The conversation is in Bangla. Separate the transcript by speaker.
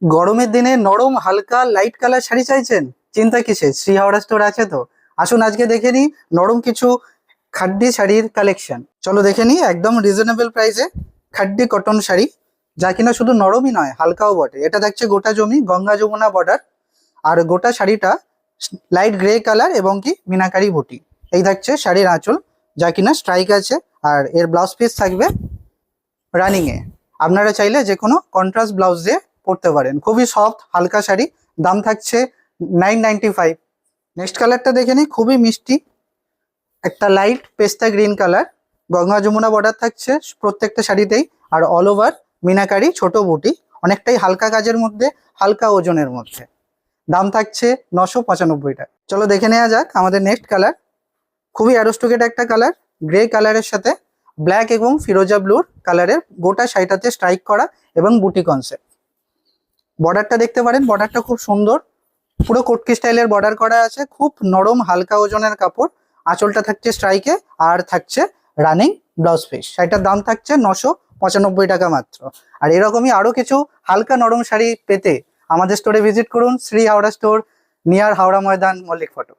Speaker 1: গরমের দিনে নরম হালকা লাইট কালার শাড়ি চাইছেন? চিন্তা কিসে, শ্রী হাওড়া স্টোর আছে তো। আসুন আজকে দেখে নিই নরম কিছু খাড্ডি শাড়ির কালেকশন। চলো দেখে নিই একদম রিজনেবল প্রাইসে খাড্ডি কটন শাড়ি, যা কিনা শুধু নরমই নয় হালকাও বটে। এটা দেখছে গোটা জমি গঙ্গা যমুনা বর্ডার, আর গোটা শাড়িটা লাইট গ্রে কালার এবং কি মিনাকারি বুটি। এই থাকছে শাড়ির আঁচল, যা কিনা স্ট্রাইক আছে, আর এর ব্লাউজ পিস থাকবে রানিং এ। আপনারা চাইলে যে কোনো কন্ট্রাস্ট ব্লাউজ দিয়ে পরতে পারেন। খুবই সফট হালকা শাড়ি, দাম থাকছে 995। নেক্সট কালারটা দেখে নিই, খুবই মিষ্টি একটা লাইট পেস্তা green colour, Ganga Jamuna border থাকছে প্রত্যেকটা শাড়িতেই, আর অল ওভার মিনাকারি ছোট বুটি, অনেকটাই হালকা কাজের মধ্যে, হালকা ওজনের মধ্যে। দাম থাকছে 995 টাকা। চলো দেখে নেওয়া যাক আমাদের নেক্সট কালার। খুবই অ্যারোস্টোকেট একটা কালার, গ্রে কালারের সাথে ব্ল্যাক এবং ফিরোজা ব্লুর কালারের গোটা শাড়িটাতে স্ট্রাইক করা এবং বুটি কনসেপ্ট। বর্ডারটা দেখতে পারেন, বর্ডারটা খুব সুন্দর, পুরো কোটকি স্টাইলের বর্ডার করা আছে, খুব নরম হালকা ওজনের কাপড়। আঁচলটা থাকছে স্ট্রাইকে, আর থাকছে রানিং ব্লাউজ পিস। শাড়িটার দাম থাকছে 995 টাকা মাত্র। আর এরকমই আরো কিছু হালকা নরম শাড়ি পেতে আমাদের স্টোরে ভিজিট করুন, Shri Howrah store, near Howrah Maidan, Mallick photo.